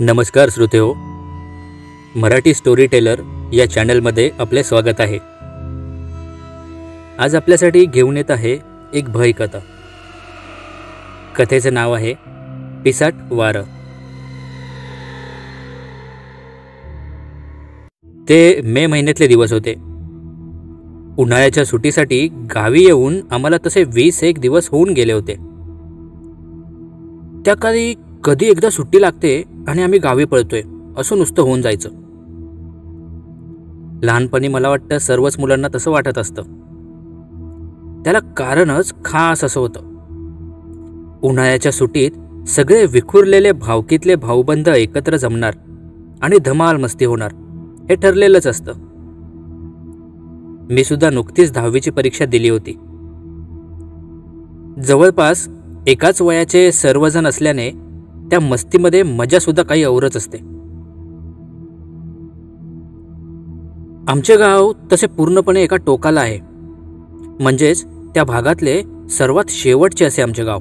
नमस्कार श्रोतेहो, Marathi story teller या चॅनलमध्ये आपले स्वागत आहे। आज आपल्यासाठी घेऊन येत आहे एक भयकथा। कथेचं नाव आहे पिसाट वारं। ते मे महिन्यातले दिवस होते। उन्हाळ्याच्या सुट्टीसाठी गावी येऊन आम्हाला तसे 21 दिवस होऊन गेले होते। त्या काळी कधी एकदा सुट्टी लागते आणि आम्ही गावी पळतोय असं नुसतं होऊन जायचं। लहानपणी मला वाटतं सर्वच मुलांना तसं वाटत असतं। त्याला कारणच खास असं होतं। उन्हाळ्याच्या सुट्टीत सगळे विखुरलेले भावकीतले भाऊबंद एकत्र जमणार आणि धमाल मस्ती होणार हे ठरलेलंच असतं। मी सुद्धा नुकतीच 10वीची परीक्षा दिली होती। जवळपास एकाच वयाचे सर्वजण असल्याने त्या मस्तीमध्ये मजा सुद्धा काही औरच असते। आमचे गाव तसे पूर्णपणे एका टोकाला आहे, म्हणजेच त्या भागातले सर्वात शेवटचे असे आमचे गाव।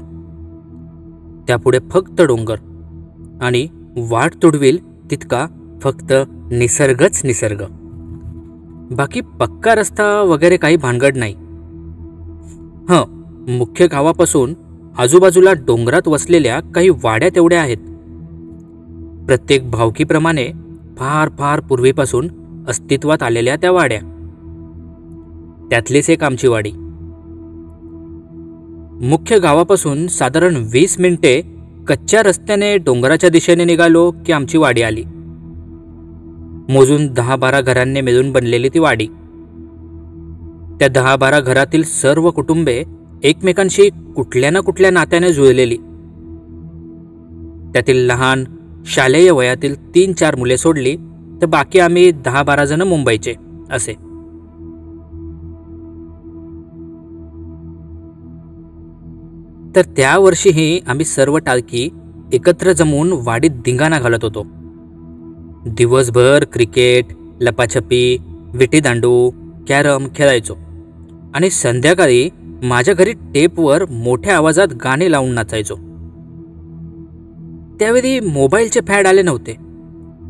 त्यापुढे फक्त डोंगर आणि वाट तुडविल तितका फक्त निसर्गच निसर्ग। बाकी पक्का रस्ता वगैरे काही भानगड नाही। मुख्य गावापासून आजूबाजूला डोंगरात वसलेल्या काही वाड्या तेवढ्या आहेत। प्रत्येक भावकीप्रमाणे फार फार पूर्वीपासून अस्तित्वात आलेल्या त्या वाड्या। त्यातलीच एक आमची वाडी। मुख्य गावापासून साधारण 20 मिनिटे कच्च्या रस्त्याने डोंगराच्या दिशेने निघालो की आमची वाडी आली। मोजून 10-12 घरांनी मिळून बनलेली ती वाडी। त्या 10-12 घरातील सर्व कुटुंबे एकमेकांशी कुठल्या ना कुठल्या नात्याने जुळलेली। त्यातील लहान शालेय वयातील 3-4 मुले सोडली तर बाकी आम्ही 10-12 जण मुंबईचे असे। तर त्या वर्षीही आम्ही सर्व टाळकी एकत्र जमून वाडीत धिंगाणा घालत होतो। दिवसभर क्रिकेट, लपाछपी, विटीदांडू, कॅरम खेळायचो आणि संध्याकाळी माझ्या घरी टेपवर मोठ्या आवाजात गाणे लावून नाचायचो। त्यावेळी मोबाईलचे फॅड आले नव्हते,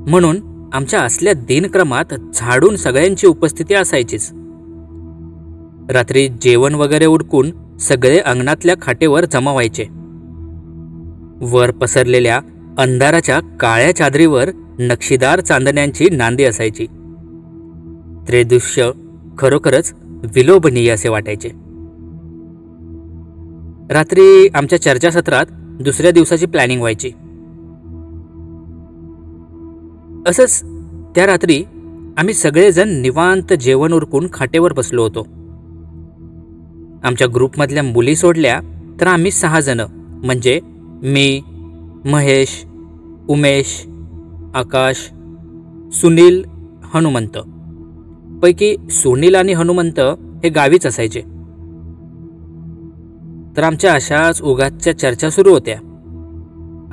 म्हणून आमच्या असल्या दिनक्रमात झाडून सगळ्यांची उपस्थिती असायचीच। रात्री जेवण वगैरे उरकून सगळे अंगणातल्या खाटेवर जमा व्हायचे। वर पसरलेल्या अंधाराच्या काळ्या चादरीवर नक्षीदार चांदण्यांची नांदी असायची। ते दृश्य खरोखरच विलोभनीय असे वाटायचे। रात्री आमच्या चर्चासत्रात दुसऱ्या दिवसाची प्लॅनिंग व्हायची। असंच त्या रात्री आम्ही सगळेजण निवांत जेवण उरकून खाटेवर बसलो होतो। आमच्या ग्रुपमधल्या मुली सोडल्या तर आम्ही 6 जण, म्हणजे मी, महेश, उमेश, आकाश, सुनील, हनुमंत पैकी सुनील आणि हनुमंत हे गावीच असायचे। तर आमच्या अशाच उगाचच्या चर्चा सुरू होत्या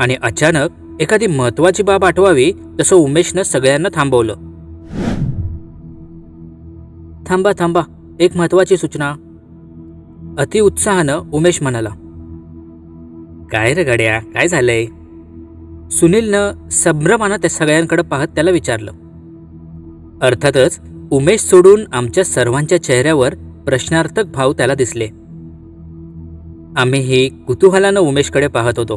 आणि अचानक एखादी महत्वाची बाब आठवावी तसं उमेशनं सगळ्यांना थांबवलं। थांबा थांबा, एक महत्वाची सूचना, अति उत्साहानं उमेश म्हणाला। काय रे गड्या, काय झालंय? सुनीलनं संभ्रमानं त्या सगळ्यांकडे पाहत त्याला विचारलं। अर्थातच उमेश सोडून आमच्या सर्वांच्या चेहऱ्यावर प्रश्नार्थक भाव त्याला दिसले। आम्हीही कुतूहलानं उमेशकडे पाहत होतो।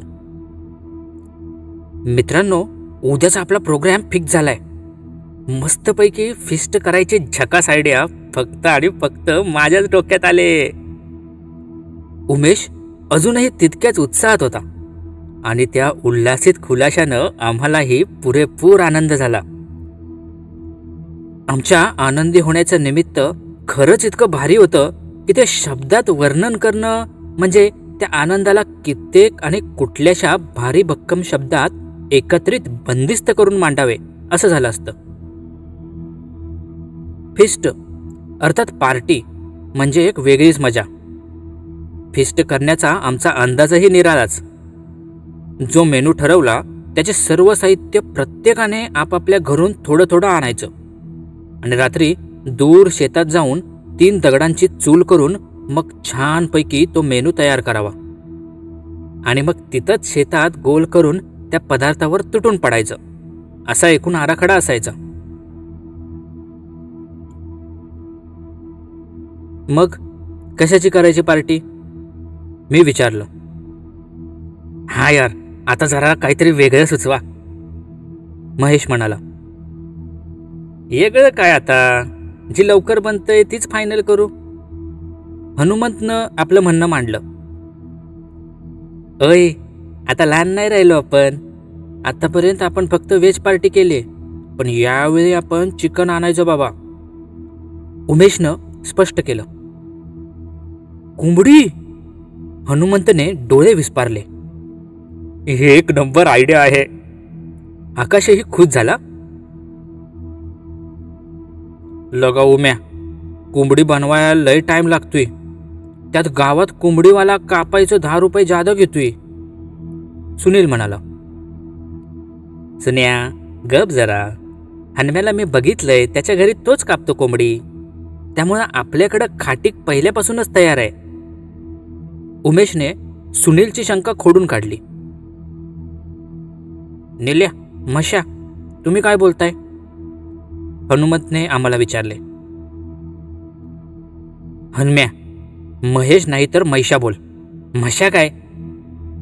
मित्रांनो, उद्याचा आपला प्रोग्राम फिक्स झालाय। मस्तपैकी फिस्ट करायची झकास आयडिया फक्त आणि फक्त माझ्याच डोक्यात आले। उमेश अजूनही तितक्याच उत्साहात होता आणि त्या उल्हासित खुलाशानं आम्हालाही पुरेपूर आनंद झाला। आमच्या आनंदी होण्याचं निमित्त खरंच इतकं भारी होतं की ते शब्दात वर्णन करणं म्हणजे त्या आनंदाला कित्येक आणि कुठल्याशा भारी भक्कम शब्दात एकत्रित बंदिस्त करून मांडावे असं झालं असतं। फिस्ट अर्थात पार्टी म्हणजे एक वेगळीच मजा। फिस्ट करण्याचा आमचा अंदाजही निराळाच। जो मेनू ठरवला त्याचे सर्व साहित्य प्रत्येकाने आपापल्या घरून थोडं थोडं आणायचं आणि रात्री दूर शेतात जाऊन 3 दगडांची चूल करून मग छानपैकी तो मेनू तयार करावा आणि मग तिथंच शेतात गोल करून त्या पदार्थावर तुटून पडायचं असा एकूण आराखडा असायचा. मग कशाची करायची पार्टी, मी विचारलं. हा यार, आता जरा काहीतरी वेगळं सुचवा, महेश म्हणाला. वेगळं काय, आता जी लवकर बनतंय तीच फायनल करू, हनुमंतनं आपलं म्हणणं मांडलं. अय, आता लहान नाही राहिलो आपण. आतापर्यंत आपण फक्त व्हेज पार्टी केली, पण यावेळी आपण चिकन आणायचं बाबा, उमेशनं स्पष्ट केलं. कोंबडी, हनुमंतने डोळे विस्पारले. हे एक नंबर आयडिया आहे, आकाशही खुश झाला. लगा उम्या, कोंबडी बनवायला लय टाइम लागतोय, त्यात गावात कोंबडीवाला कापायचं 10 रुपये जादा घेतोय, सुनील म्हणाला. सुन्या गप जरा, हनम्याला मी बघितलंय, त्याच्या घरी तोच कापतो कोंबडी, त्यामुळं आपल्याकडं खाटीक पहिल्यापासूनच तयार आहे. उमेशने सुनीलची शंका खोडून काढली. निल्या, मशा, तुम्ही काय बोलताय, हनुमंतने आम्हाला विचारले. हनम्या, महेश नाही तर मैशा बोल, मशा काय.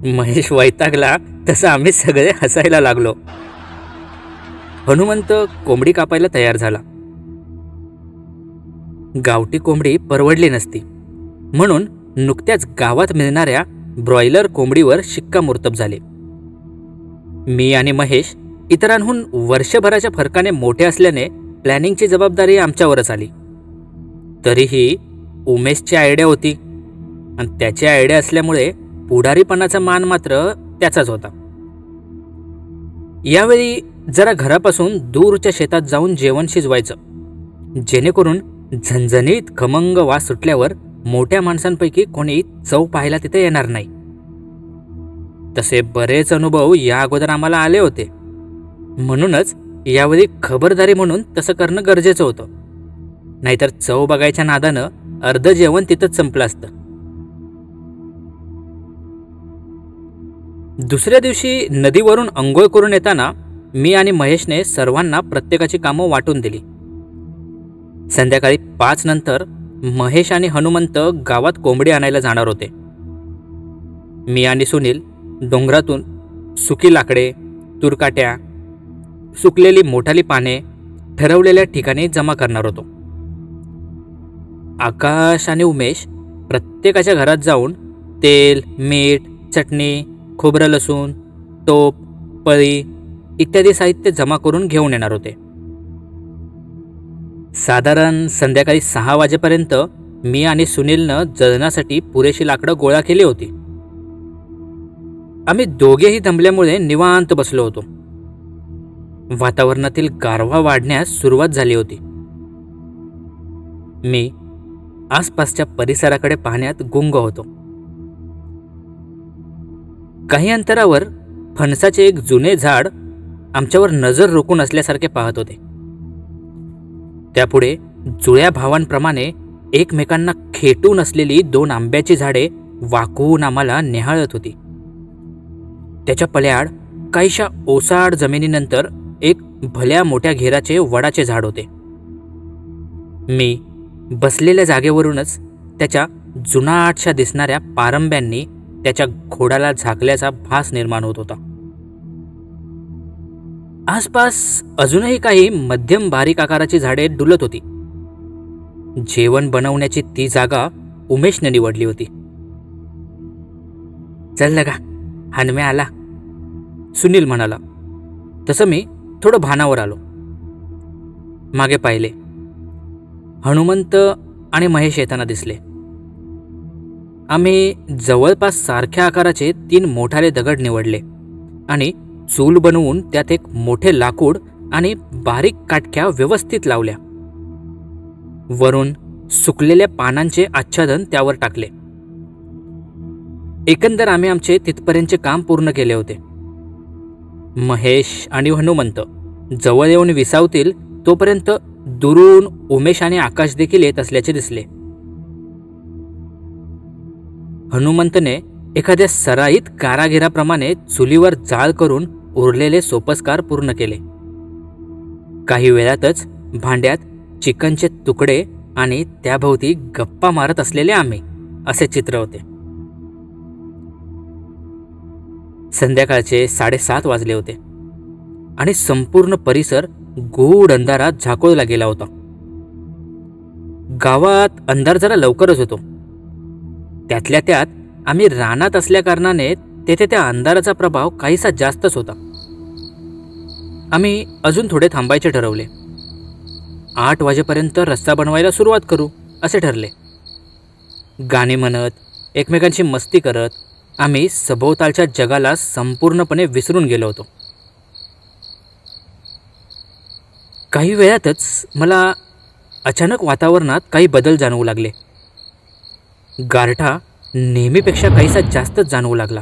महेश वैतागला तसं आम्ही सगळे हसायला लागलो. हनुमंत कोंबडी कापायला तयार झाला. गावठी कोंबडी परवडली नसती, म्हणून नुकत्याच गावात मिळणाऱ्या ब्रॉयलर कोंबडीवर शिक्कामोर्तब झाले. मी आणि महेश इतरांहून वर्षभराच्या फरकाने मोठे असल्याने प्लॅनिंगची जबाबदारी आमच्यावरच आली. तरीही उमेशची आयडिया होती, आणि त्याची आयडिया असल्यामुळे पुढारीपणाचा मान मात्र त्याचाच होता. यावेळी जरा घरापासून दूरच्या शेतात जाऊन जेवण शिजवायचं, जेणेकरून झणझणीत खमंग वास सुटल्यावर मोठ्या माणसांपैकी कोणी चव पाहायला तिथे येणार नाही. तसे बरेच अनुभव या अगोदर आम्हाला आले होते, म्हणूनच यावेळी खबरदारी म्हणून तसं करणं गरजेचं होतं. नाहीतर चव बघायच्या नादानं अर्ध जेवण तिथंच संपलं असतं. दुसऱ्या दिवशी नदीवरून अंघोळ करून येताना मी आणि महेशने सर्वांना प्रत्येकाची कामं वाटून दिली. संध्याकाळी 5 नंतर महेश आणि हनुमंत गावात कोंबडी आणायला जाणार होते. मी आणि सुनील डोंगरातून सुकी लाकडे, तुरकाट्या, सुकलेली मोठाली पाने ठरवलेल्या ठिकाणी जमा करणार होतो. आकाश आणि उमेश प्रत्येकाच्या घरात जाऊन तेल, मीठ, चटणी, खोबरं, लसूण, टोप, पळी इत्यादी साहित्य जमा करून घेऊन येणार होते. साधारण संध्याकाळी 6 वाजेपर्यंत मी आणि सुनीलनं जळणासाठी पुरेशी लाकडं गोळा केली होती. आम्ही दोघेही दमल्यामुळे निवांत बसलो होतो. वातावरणातील गारवा वाढण्यास सुरुवात झाली होती. मी आसपासच्या परिसराकडे पाहण्यात गुंग होतो. काही अंतरावर फणसाचे एक जुने झाड आमच्यावर नजर रोखून असल्यासारखे पाहत होते. त्यापुढे जुळ्या भावांप्रमाणे एकमेकांना खेटून असलेली 2 आंब्याची झाडे वाकवून आम्हाला निहाळत होती. त्याच्या पल्याड काहीशा ओसाड जमिनीनंतर एक भल्या मोठ्या घेराचे वडाचे झाड होते. मी बसलेल्या जागेवरूनच त्याच्या जुनाटशा दिसणाऱ्या पारंब्यांनी त्याच्या खोडाला झाकल्याचा भास निर्माण होत होता. आसपास अजूनही काही मध्यम बारीक आकाराची झाडे डुलत होती. जेवण बनवण्याची ती जागा उमेशने निवडली होती. चल लगा, हनम्या आला, सुनील म्हणाला. तसं मी थोडं भानावर आलो. मागे पाहिले. हनुमंत आणि महेश येताना दिसले. आम्ही जवळपास सारख्या आकाराचे 3 मोठाले दगड निवडले आणि चूल बनवून त्यात एक मोठे लाकूड आणि बारीक काटक्या व्यवस्थित लावल्या. वरून सुकलेल्या पानांचे आच्छादन त्यावर टाकले. एकंदर आम्ही आमचे तिथपर्यंतचे काम पूर्ण केले होते. महेश आणि हनुमंत जवळ येऊन विसावतील तोपर्यंत दुरून उमेश आणि आकाश देखील येत असल्याचे दिसले. हनुमंतने एखाद्या सराईत कारागिराप्रमाणे चुलीवर जाळ करून उरलेले सोपस्कार पूर्ण केले काही वेळातच भांड्यात चिकनचे तुकडे आणि त्याभोवती गप्पा मारत असलेले आम्ही असे चित्र होते. संध्याकाळचे 7:30 वाजले होते आणि संपूर्ण परिसर गूढ अंधारात झाकोळला गेला होता. गावात अंधार जरा लवकरच होतो. त्यातल्या त्यात आम्ही रानात असल्या कारणाने तेथे त्या अंधाराचा प्रभाव काहीसा जास्तच होता. आम्ही अजून थोडे थांबायचे ठरवले. 8 वाजेपर्यंत रस्ता बनवायला सुरुवात करू असे ठरले. गाणी म्हणत एकमेकांची मस्ती करत आम्ही सभोवतालच्या जगाला संपूर्णपणे विसरून गेलो होतो. काही वेळातच मला अचानक वातावरणात काही बदल जाणवू लागले. गारठा नेहमीपेक्षा काहीसा जास्तच जाणवू लागला.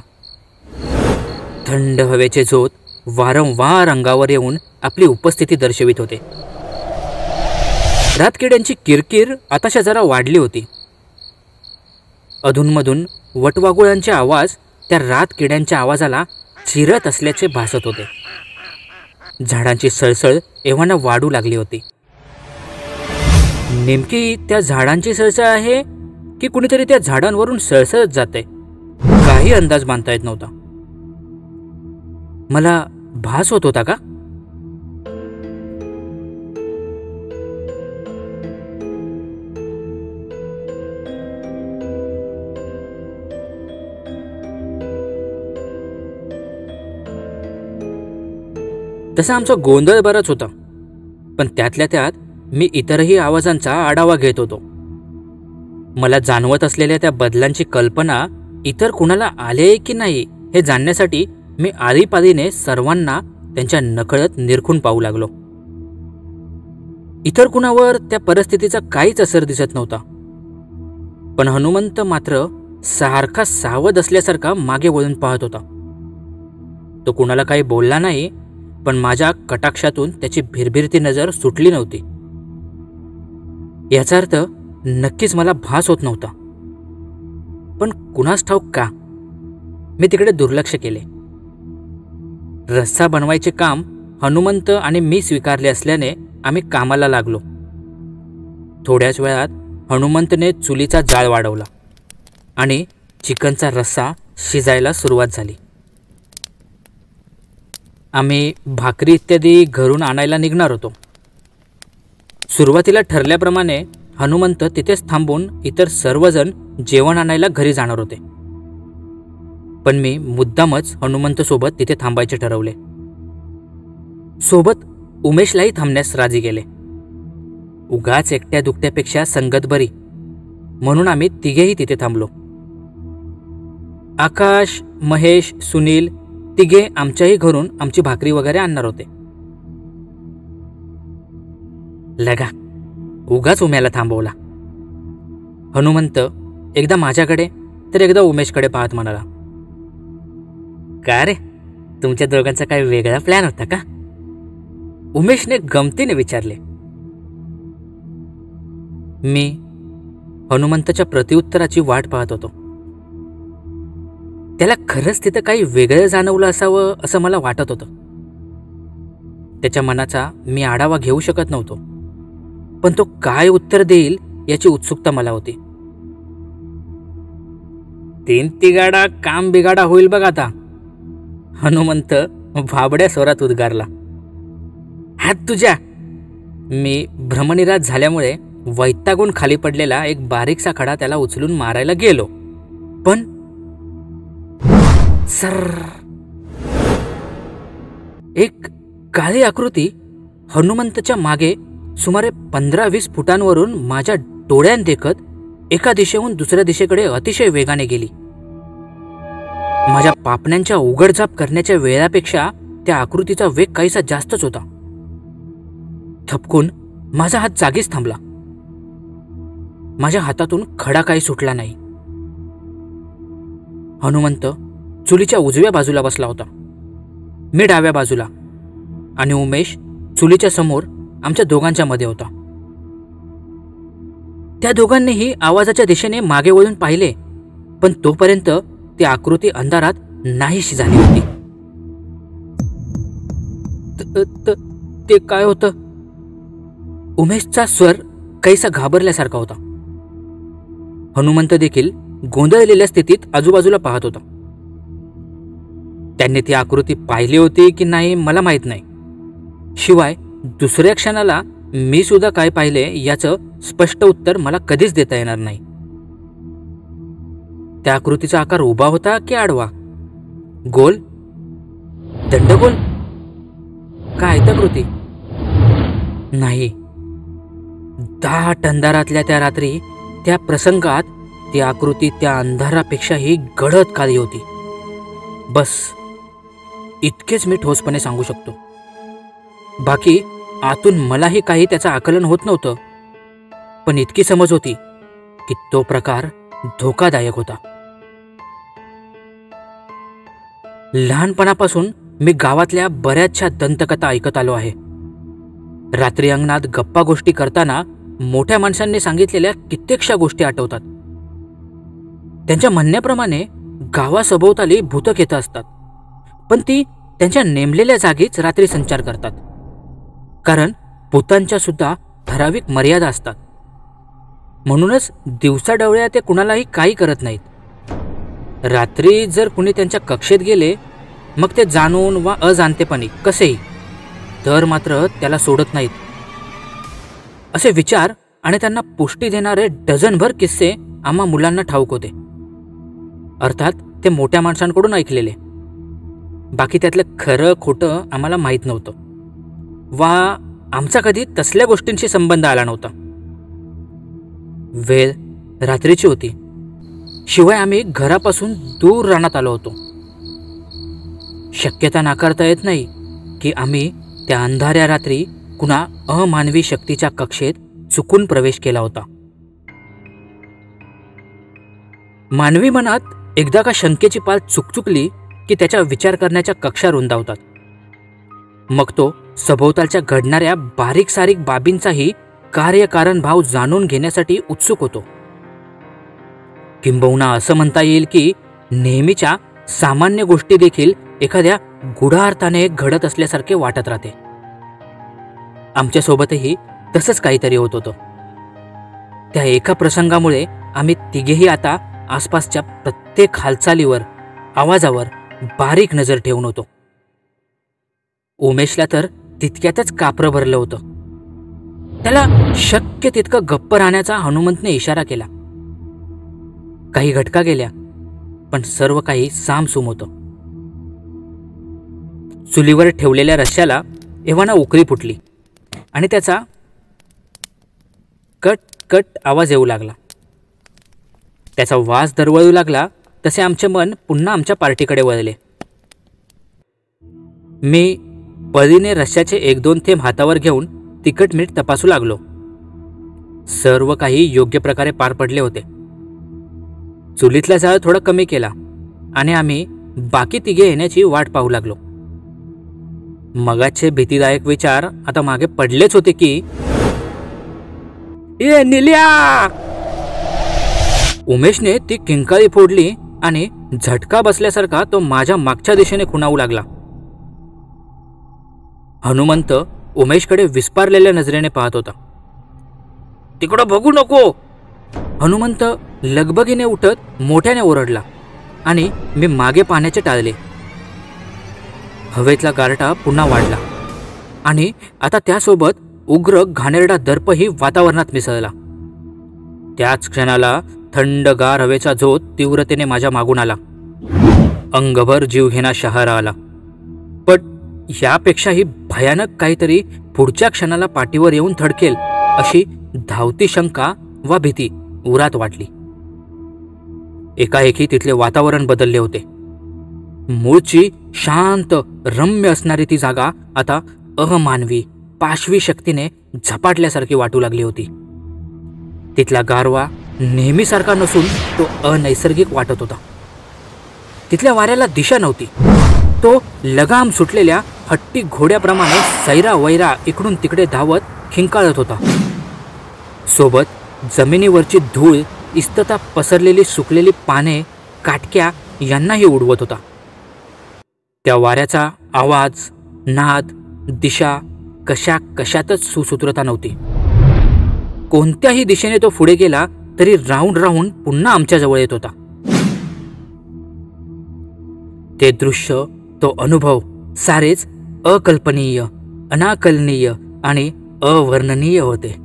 थंड हवेचे झोत वारंवार अंगावर येऊन आपली उपस्थिती दर्शवित होते. रातकिड्यांची किरकिर आताशा जरा वाढली होती. अधूनमधून वटवाघुळांचे आवाज त्या रातकिड्यांच्या आवाजाला चिरत असल्याचे भासत होते. झाडांची सळसळ एव्हाना वाढू लागली होती. नेमकी त्या झाडांची सळसळ आहे की कुणीतरी त्या झाडांवरून सळसळत जाते, काही अंदाज बांधता येत नव्हता. मला भास होत होता का? तसा आमचा गोंधळ बराच होता, पण त्यातल्या त्यात मी इतरही आवाजांचा आढावा घेत होतो. मला जाणवत असलेल्या त्या बदलांची कल्पना इतर कुणाला आले की नाही हे जाणण्यासाठी मी आळीपाळीने सर्वांना त्यांच्या नकळत निरखून पाहू लागलो. इतर कुणावर त्या परिस्थितीचा काहीच असर दिसत नव्हता, पण हनुमंत मात्र सारखा सावध असल्यासारखा मागे वळून पाहत होता. तो कुणाला काही बोलला नाही, पण माझ्या कटाक्षातून त्याची भिरभिरती नजर सुटली नव्हती. याचा अर्थ नक्कीच मला भास होत नव्हता, पण कुणास ठाऊक का मी तिकडे दुर्लक्ष केले. रस्सा बनवायचे काम हनुमंत आणि मी स्वीकारले असल्याने आम्ही कामाला लागलो. थोड्याच वेळात हनुमंतने चुलीचा जाळ वाढवला आणि चिकनचा रस्सा शिजायला सुरुवात झाली. आम्ही भाकरी इत्यादी घरून आणायला निघणार होतो. सुरुवातीला ठरल्याप्रमाणे हनुमंत तिथेच थांबून इतर सर्वजण जेवण आणायला घरी जाणार होते, पण मी मुद्दामच हनुमंतसोबत तिथे थांबायचे ठरवले. सोबत उमेशलाही थांबण्यास राजी केले. उगाच एकट्या दुकट्यापेक्षा संगत बरी म्हणून आम्ही तिघेही तिथे थांबलो. आकाश, महेश, सुनील तिघे आमच्याही घरून आमची भाकरी वगैरे आणणार होते. लगा उगाच उम्याला थांबवला. हनुमंत एकदा माझ्याकडे तर एकदा उमेशकडे पाहत म्हणाला, का रे, तुमच्या दोघांचा काही वेगळा प्लॅन होता का? उमेशने गमतीने विचारले. मी हनुमंतच्या प्रत्युत्तराची वाट पाहत होतो. त्याला खरंच तिथं काही वेगळं जाणवलं असावं असं मला वाटत होतं. त्याच्या मनाचा मी आढावा घेऊ शकत नव्हतो, पण तो काय उत्तर देईल याची उत्सुकता मला होती. 3 तिगाडा काम बिगाडा होईल बघ आता, हनुमंत भाबड्या स्वरात उद्गारला. हात तुझ्या. मी भ्रमनिरास झाल्यामुळे वैतागून खाली पडलेला एक बारीकसा खडा त्याला उचलून मारायला गेलो, पण सर एक काळी आकृती हनुमंतच्या मागे सुमारे 15-20 फुटांवरून माझ्या डोळ्यात देखत एका दिशेहून दुसऱ्या दिशेकडे अतिशय वेगाने गेली. माझ्या पापण्यांच्या उघडझाप करण्याच्या वेळापेक्षा त्या आकृतीचा वेग काहीसा जास्तच होता. थपकून माझा हात जागीच थांबला. माझ्या हातातून खडा काही सुटला नाही. हनुमंत चुलीच्या उजव्या बाजूला बसला होता, मी डाव्या बाजूला, आणि उमेश चुलीच्या समोर आमच्या दोघांच्या मध्ये होता. त्या दोघांनीही आवाजाच्या दिशेने मागे वळून पाहिले, पण तोपर्यंत ती आकृती अंधारात नाहीशी झाली होती. ते काय होतं उमेशचा स्वर काहीसा घाबरल्यासारखा होता. हनुमंत देखील गोंधळलेल्या स्थितीत आजूबाजूला पाहत होता. त्यांनी ती आकृती पाहिली होती की नाही मला माहीत नाही. शिवाय दुसऱ्या क्षणाला मी सुद्धा काय पाहिले याचं स्पष्ट उत्तर मला कधीच देता येणार नाही. त्या आकृतीचा आकार उभा होता की आडवा, गोल, दंडगोल, काय आयताकृती? नाही. दाट अंधारातल्या त्या रात्री, त्या प्रसंगात ती आकृती त्या अंधारापेक्षाही गडद काळी होती. बस इतकेच मी ठोसपणे सांगू शकतो. बाकी आतून मलाही काही त्याचं आकलन होत नव्हतं, पण इतकी समज होती की तो प्रकार धोकादायक होता. लहानपणापासून मी गावातल्या बऱ्याचशा दंतकथा ऐकत आलो आहे. रात्री अंगणात गप्पा गोष्टी करताना मोठ्या माणसांनी सांगितलेल्या कित्येकशा गोष्टी आठवतात. त्यांच्या म्हणण्याप्रमाणे गावासभोवताली भूतक येत असतात, पण ती त्यांच्या नेमलेल्या जागीच रात्री संचार करतात. कारण भूतांच्या सुद्धा ठराविक मर्यादा असतात. म्हणूनच दिवसाढवळ्या ते कुणालाही काही करत नाहीत. रात्री जर कुणी त्यांच्या कक्षेत गेले, मग ते जाणून वा अजाणतेपणी कसेही, तर मात्र त्याला सोडत नाहीत. असे विचार आणि त्यांना पुष्टी देणारे डझनभर किस्से आम्हा मुलांना ठाऊक होते. अर्थात ते मोठ्या माणसांकडून ऐकलेले. बाकी त्यातलं खरं खोटं आम्हाला माहीत नव्हतं, वा आमचा कधी तसल्या गोष्टींशी संबंध आला नव्हता. वेळ रात्रीची होती. शिवाय आम्ही घरापासून दूर रानात आलो होतो. शक्यता नाकारता येत नाही की आम्ही त्या अंधाऱ्या रात्री कुणा अमानवी शक्तीच्या कक्षेत चुकून प्रवेश केला होता. मानवी मनात एकदा का शंकेची पाल चुकचुकली की त्याच्या विचार करण्याच्या कक्षा रुंदावतात. मग तो सभोवतालच्या घडणाऱ्या बारीक सारीक बाबींचाही कार्यकारण भाव जाणून घेण्यासाठी उत्सुक होतो. किंबहुना असं म्हणता येईल की नेहमीच्या सामान्य गोष्टी देखील एखाद्या गूढार्थाने घडत असल्यासारखे वाटत राहते. आमच्यासोबतही तसंच काहीतरी होत होतं. त्या एका प्रसंगामुळे आम्ही तिघेही आता आसपासच्या प्रत्येक हालचालीवर, आवाजावर बारीक नजर ठेवून होतो. उमेशला तर तितक्यातच कापरं भरलं होतं. त्याला शक्य तितकं गप्प राहण्याचा हनुमंतने इशारा केला. काही घटका गेल्या, पण सर्व काही सामसूम होतं. चुलीवर ठेवलेल्या रश्श्याला एव्हाना उकळी फुटली आणि त्याचा कट कट आवाज येऊ लागला. त्याचा वास दरवळू लागला तसे आमचे मन पुन्हा आमच्या पार्टीकडे वळले. मी पळीने रश्श्याचे 1-2 थेंब हातावर घेऊन तिखट मीठ तपासू लागलो. सर्व काही योग्य प्रकारे पार पडले होते. चुलीतला जाळ थोडा कमी केला आणि आम्ही बाकी तिघे येण्याची वाट पाहू लागलो. मगाचे भीतीदायक विचार आता मागे पडलेच होते की ए निल्या! उमेशने ती किंकाळी फोडली आणि झटका बसल्यासारखा तो माझ्या मागच्या दिशेने खुणावू लागला. हनुमंत उमेशकडे विस्पारलेल्या नजरेने पाहत होता. तिकडं बघू नको! हनुमंत लगबगीने उठत मोठ्याने ओरडला आणि मी मागे पाहण्याचे टाळले. हवेतला गारठा पुन्हा वाढला आणि आता त्यासोबत उग्र घाणेरडा दर्पही वातावरणात मिसळला. त्याच क्षणाला थंडगार हवेचा झोत तीव्रतेने माझ्या मागून आला. अंगभर जीवघेणा शहारा आला. पण यापेक्षाही भयानक काहीतरी पुढच्या क्षणाला पाठीवर येऊन थडकेल अशी धावती शंका वा भीती उरात वाटली. एकाएकी तिथले वातावरण बदलले होते. मूळची शांत रम्य असणारी ती जागा आता अमानवी पाशवी शक्तीने झपाटल्यासारखी वाटू लागली होती. तिथला गारवा नेहमीसारखा नसून तो अनैसर्गिक वाटत होता. तिथल्या वाऱ्याला दिशा नव्हती. तो लगाम सुटलेल्या हट्टी घोड्याप्रमाणे सैरा वैरा इकडून तिकडे धावत खिंकाळत होता. सोबत जमिनीवरची धूळ, इस्तता पसरलेली सुकलेली पाने, काटक्या यांनाही उडवत होता. त्या वाऱ्याचा आवाज, नाद, दिशा कशातच सुसूत्रता नव्हती. कोणत्याही दिशेने तो पुढे गेला तरी राऊंड राऊंड पुन्हा आमच्या जवळ येत होता. ते दृश्य, तो अनुभव सारेच अकल्पनीय, अनाकलनीय आणि अवर्णनीय होते.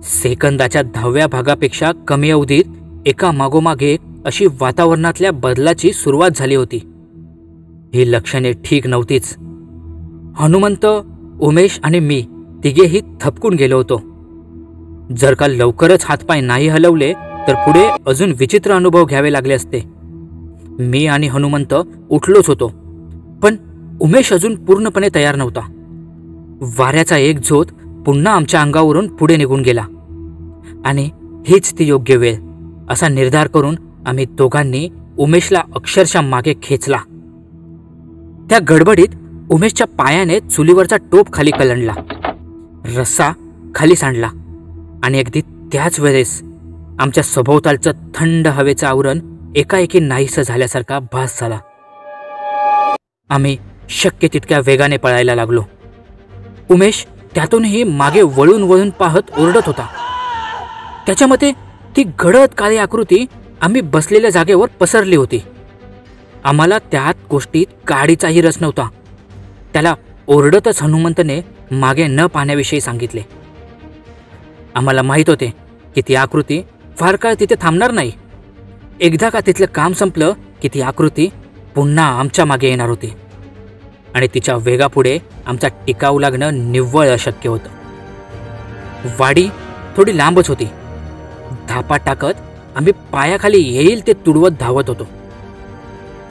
सेकंदाच्या 10व्या भागापेक्षा कमी अवधीत एका मागोमाग एक अशी वातावरणातल्या बदलाची सुरुवात झाली होती. ही लक्षणे ठीक नव्हतीच. हनुमंत, उमेश आणि मी तिघेही थपकून गेलो होतो. जर का लवकरच हातपाय नाही हलवले तर पुढे अजून विचित्र अनुभव घ्यावे लागले असते. मी आणि हनुमंत उठलोच होतो, पण उमेश अजून पूर्णपणे तयार नव्हता. वाऱ्याचा एक झोत पुन्हा आमच्या अंगावरून पुढे निघून गेला आणि हीच ती योग्य वेळ असा निर्धार करून आम्ही दोघांनी उमेशला अक्षरशः मागे खेचला. त्या गडबडीत उमेशच्या पायाने चुलीवरचा टोप खाली कलंडला, रस्सा खाली सांडला आणि अगदी त्याच वेळेस आमच्या सभोवतालचं थंड हवेचं आवरण एकाएकी नाहीसं झाल्यासारखा भास झाला. आम्ही शक्य तितक्या वेगाने पळायला लागलो. उमेश त्यातूनही मागे वळून वळून पाहत ओरडत होता. त्याच्या मते ती गडद काळी आकृती आम्ही बसलेल्या जागेवर पसरली होती. आम्हाला त्यात गोष्टीत काडीचाही रस नव्हता. त्याला ओरडतच हनुमंतने मागे न पाहण्याविषयी सांगितले. आम्हाला माहीत होते की ती आकृती फार काळ तिथे थांबणार नाही. एकदा का तिथलं काम संपलं की ती आकृती पुन्हा आमच्या मागे येणार होती आणि तिच्या वेगापुढे आमचा टिकाऊ लागणं निव्वळ अशक्य होतं. वाडी थोडी लांबच होती. धापा टाकत आम्ही पायाखाली येईल ते तुडवत धावत होतो.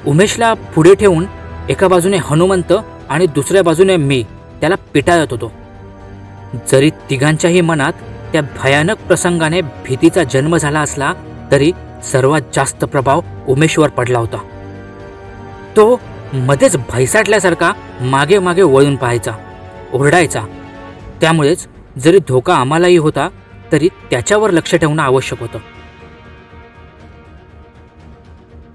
उमेशला पुढे ठेवून एका बाजूने हनुमंत आणि दुसऱ्या बाजूने मी त्याला पिटाळत होतो. जरी तिघांच्याही मनात त्या भयानक प्रसंगाने भीतीचा जन्म झाला असला तरी सर्वात जास्त प्रभाव उमेशवर पडला होता. तो मध्येच भैसाटल्यासारखा मागे मागे वळून पाहायचा, ओरडायचा. त्यामुळेच जरी धोका आम्हालाही होता तरी त्याच्यावर लक्ष ठेवणं आवश्यक होतं.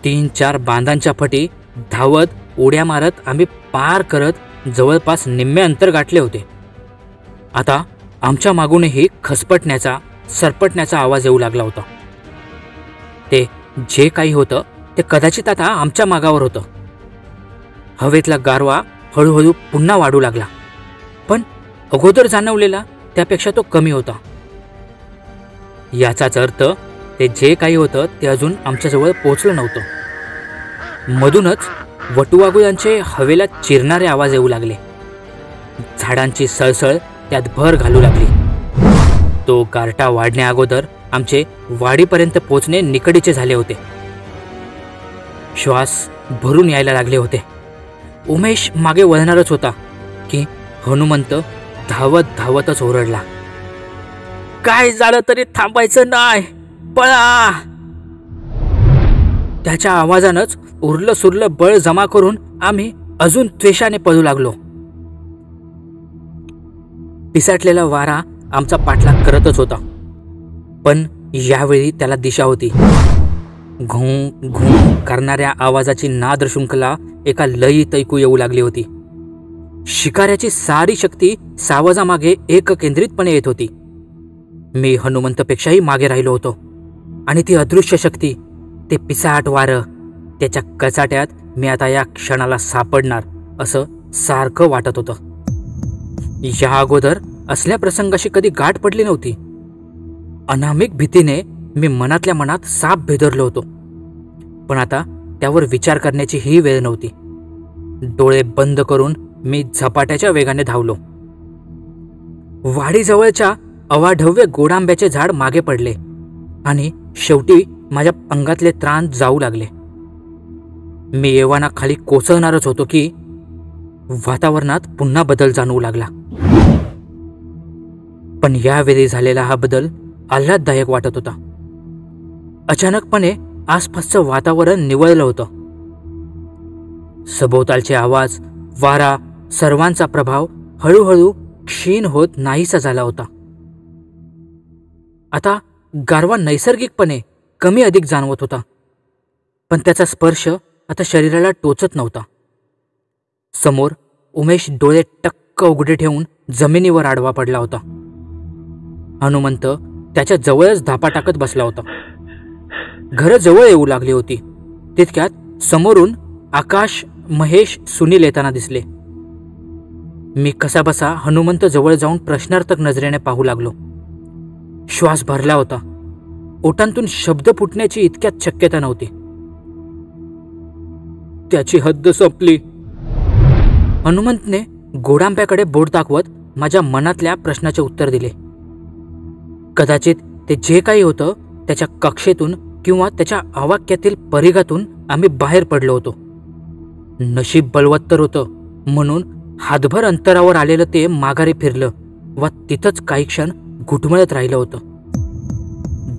3-4 बांधांच्या फटी धावत उड्या मारत आम्ही पार करत जवळपास निम्मे अंतर गाठले होते. आता आमच्या मागूनही खसपटण्याचा, सरपटण्याचा आवाज येऊ लागला होता. ते जे काही होतं ते कदाचित आता आमच्या मागावर होतं. हवेतला गारवा हळूहळू पुन्हा वाढू लागला, पण अगोदर जाणवलेला त्यापेक्षा तो कमी होता. याचाच अर्थ ते जे काही होतं ते अजून आमच्याजवळ पोचलं नव्हतं. मधूनच वटुवाघुळांचे हवेला चिरणारे आवाज येऊ लागले. झाडांची सळसळ त्यात भर घालू लागली. तो गारटा वाढण्या अगोदर आमचे वाडीपर्यंत पोचणे निकडीचे झाले होते. श्वास भरून यायला लागले होते. उमेश मागे वळणारच होता की हनुमंत धावत धावतच ओरडला, काय झालं तरी थांबायचं नाही, पळा. त्याच्या आवाजानंच उरलं सुरलं बळ जमा करून आम्ही अजून त्वेषाने पळू लागलो. पिसाटलेला वारा आमचा पाठलाग करतच होता, पण यावेळी त्याला दिशा होती. घुं घुं करणाऱ्या आवाजाची नाद शृंखला एका लयीत ऐकू येऊ लागली होती. शिकाऱ्याची सारी शक्ती सावजामागे एककेंद्रितपणे येत होती. मी हनुमंतपेक्षाही मागे राहिलो होतो आणि ती अदृश्य शक्ती, ते पिसाट वारं, त्याच्या कचाट्यात मी आता या क्षणाला सापडणार असं सारखं वाटत होतं. या अगोदर असल्या प्रसंगाशी कधी गाठ पडली नव्हती. अनामिक भीतीने मी मनातल्या मनात साप भेदरलो होतो, पण आता त्यावर विचार करण्याची ही वेळ नव्हती. डोळे बंद करून मी झपाट्याच्या वेगाने धावलो. वाडीजवळच्या अवाढव्य गोडांब्याचे झाड मागे पडले आणि शेवटी माझ्या अंगातले त्राण जाऊ लागले. मी एव्हाना खाली कोसळणारच होतो की वातावरणात पुन्हा बदल जाणवू लागला. पण यावेळी झालेला हा बदल आल्हाददायक वाटत होता. अचानकपणे आसपासचं वातावरण निवळलं होतं. सभोवतालचे आवाज, वारा, सर्वांचा प्रभाव हळूहळू क्षीण होत नाहीसा झाला होता. आता गारवा नैसर्गिकपणे कमी अधिक जाणवत होता, पण त्याचा स्पर्श आता शरीराला टोचत नव्हता. समोर उमेश डोळे टक्क उघडे ठेवून जमिनीवर आडवा पडला होता. हनुमंत त्याच्या जवळच धापा टाकत बसला होता. घरं जवळ येऊ लागली होती. तितक्यात समोरून आकाश, महेश, सुनील येताना दिसले. मी कसाबसा हनुमंत जवळ जाऊन प्रश्नार्थक नजरेने पाहू लागलो. श्वास भरला होता. ओठांतून शब्द फुटण्याची इतक्यात शक्यता नव्हती. त्याची हद्द संपली. हनुमंतने गोडांब्याकडे बोट दाखवत माझ्या मनातल्या प्रश्नाचे उत्तर दिले. कदाचित ते जे काही होतं त्याच्या कक्षेतून किंवा त्याच्या आवाक्यातील परिघातून आम्ही बाहेर पडलो होतो. नशीब बलवत्तर होतं म्हणून हातभर अंतरावर आलेलं ते माघारी फिरलं व तिथंच काही क्षण घुटमळत राहिलं होतं.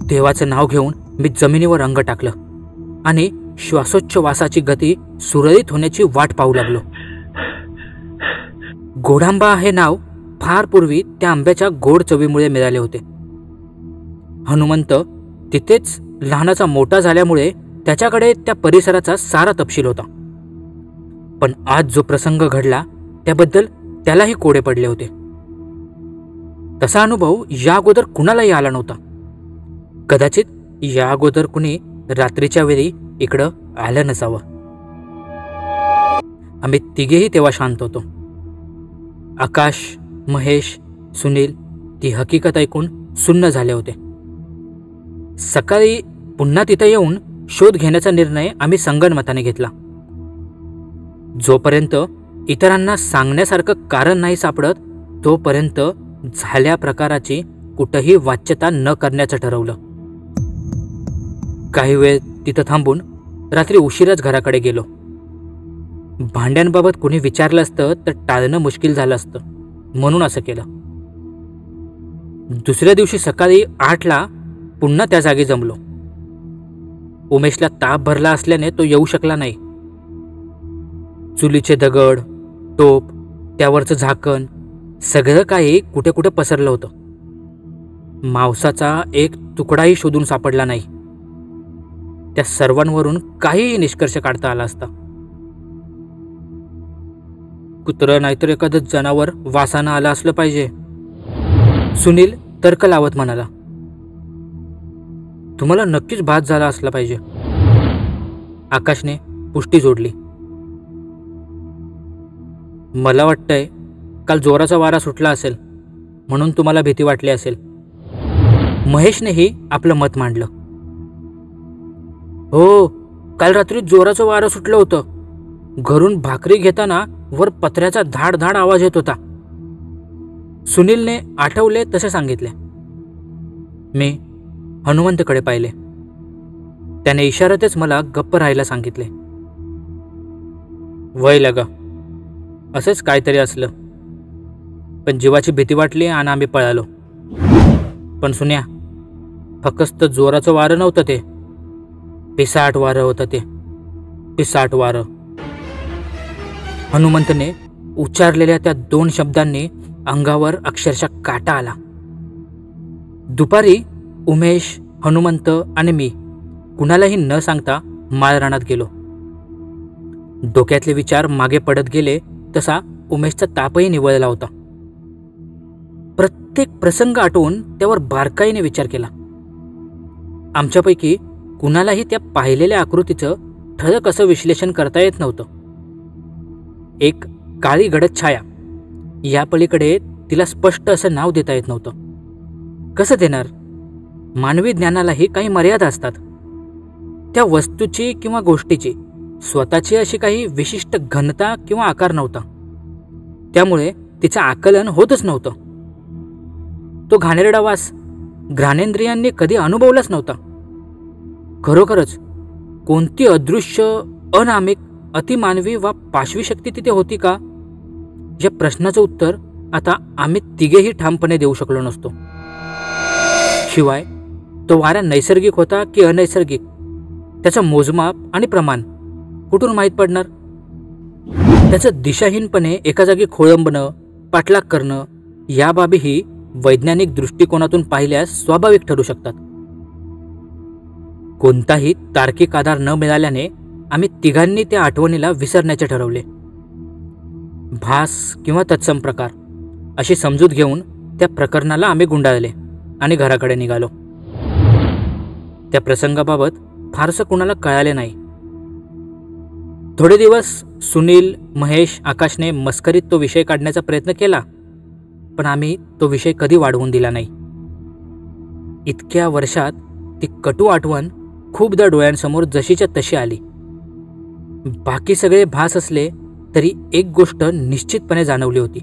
देवाचं नाव घेऊन मी जमिनीवर अंग टाकलं आणि श्वासोच्छवासाची गती सुरळीत होण्याची वाट पाहू लागलो. गोडांबा हे नाव फार पूर्वी त्या आंब्याच्या गोड चवीमुळे मिळाले होते. हनुमंत तिथेच लहानाचा मोठा झाल्यामुळे त्याच्याकडे त्या परिसराचा सारा तपशील होता. पण आज जो प्रसंग घडला त्याबद्दल त्यालाही कोडे पडले होते. तसा अनुभव या अगोदर कुणालाही आला नव्हता. कदाचित या अगोदर कुणी रात्रीच्या वेळी इकडं आलं नसावं. आम्ही तिघेही तेव्हा शांत होतो. आकाश, महेश, सुनील ती हकीकत ऐकून सुन्न झाले होते. सकाळी पुन्हा तिथे येऊन शोध घेण्याचा निर्णय आम्ही संगनमताने घेतला. जोपर्यंत इतरांना सांगण्यासारखं कारण नाही सापडत तोपर्यंत झाल्या प्रकाराची कुठंही वाच्यता न करण्याचं ठरवलं. काही वेळ तिथं थांबून रात्री उशिराच घराकडे गेलो. भांड्यांबाबत कोणी विचारलं असतं तर टाळणं मुश्किल झालं असतं म्हणून असं केलं. दुसऱ्या दिवशी सकाळी 8ला पुन्हा त्या जागी जमलो. उमेशला ताप भरला असल्याने तो येऊ शकला नाही. चुलीचे दगड, टोप, त्यावरचं झाकण सगळं काही कुठे कुठे पसरलं होतं. मांसाचा एक तुकडाही शोधून सापडला नाही. त्या सर्वांवरून काहीही निष्कर्ष काढता आला असता. कुत्रं नाहीतर एखादं जनावर वासानं आलं असलं पाहिजे, सुनील तर्क लावत म्हणाला. तुम्हाला नक्कीच भात झाला असला पाहिजे, आकाशने पुष्टी जोडली. मला वाटतंय काल जोराचा वारा सुटला असेल म्हणून तुम्हाला भीती वाटली असेल, महेशनेही आपलं मत मांडलं. हो, काल रात्री जोराचं वारं सुटलं होतं. घरून भाकरी घेताना वर पत्र्याचा धाड धाड आवाज येत होता, सुनीलने आठवले तसे सांगितले. मी हनुमंतकडे पाहिले. त्याने इशारातच मला गप्प राहायला सांगितले. वय लगा, असंच काहीतरी असलं, पण जीवाची भीती वाटली आणि आम्ही पळालो. पण सुन्या, फक्त जोराचं वारं नव्हतं, ते पिसाट वारं होतं. ते पिसाट वारं. हनुमंतने उच्चारलेल्या त्या 2 शब्दांनी अंगावर अक्षरशः काटा आला. दुपारी उमेश, हनुमंत आणि मी कुणालाही न सांगता माळरानात गेलो. डोक्यातले विचार मागे पडत गेले तसा उमेशचा तापही निवळला होता. प्रत्येक प्रसंग आठवून त्यावर बारकाईने विचार केला. आमच्यापैकी कुणालाही त्या पाहिलेल्या आकृतीचं ठळक असं विश्लेषण करता येत नव्हतं. एक काळी गडद छाया, या पलीकडे तिला स्पष्ट असं नाव देता येत नव्हतं. कसं देणार? मानवी ज्ञानालाही काही मर्यादा असतात. त्या वस्तूची किंवा गोष्टीची स्वतःची अशी काही विशिष्ट घनता किंवा आकार नव्हता. त्यामुळे तिचं आकलन होतच नव्हतं. तो घाणेरडा वास घ्राणेंद्रियांनी कधी अनुभवलाच नव्हता. खरोखरच कोणती अदृश्य, अनामिक, अतिमानवी वा पाशवी शक्ती तिथे होती का, या प्रश्नाचं उत्तर आता आम्ही तिघेही ठामपणे देऊ शकलो नसतो. शिवाय तो वारा नैसर्गिक होता की अनैसर्गिक, त्याचं मोजमाप आणि प्रमाण कुठून माहीत पडणार? त्याचं दिशाहीनपणे एका जागी खोळंबणं, पाठलाग करणं या बाबीही वैज्ञानिक दृष्टिकोनातून पाहिल्यास स्वाभाविक ठरू शकतात. कोणताही तार्किक आधार न मिळाल्याने आम्ही तिघांनी त्या आठवणीला विसरण्याचे ठरवले. भास किंवा तत्सम प्रकार अशी समजूत घेऊन त्या प्रकरणाला आम्ही गुंडाळले आणि घराकडे निघालो. त्या प्रसंगाबाबत फारसं कुणाला कळाले नाही. थोडे दिवस सुनील, महेश, आकाशने मस्करीत तो विषय काढण्याचा प्रयत्न केला, पण आम्ही तो विषय कधी वाढवून दिला नाही. इतक्या वर्षात ती कटू आठवण खूपदा डोळ्यांसमोर जशीच्या तशी आली. बाकी सगळे भास असले तरी एक गोष्ट निश्चितपणे जाणवली होती,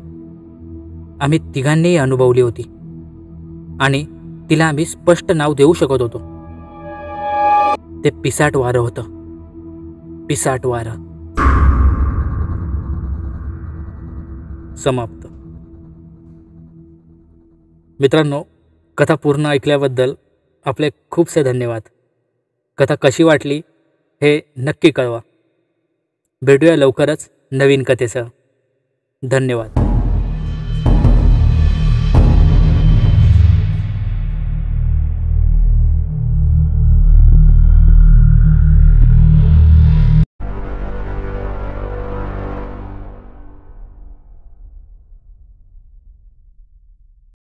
आम्ही तिघांनीही अनुभवली होती आणि तिला आम्ही स्पष्ट नाव देऊ शकत होतो. ते पिसाट वारं होतं. पिसाट वारं. समाप्त. मित्रांनो, कथा पूर्ण ऐकल्याबद्दल आपले खूपसे धन्यवाद. कथा कशी वाटली हे नक्की कळवा. भेटूया लवकरच नवीन कथेसह. धन्यवाद.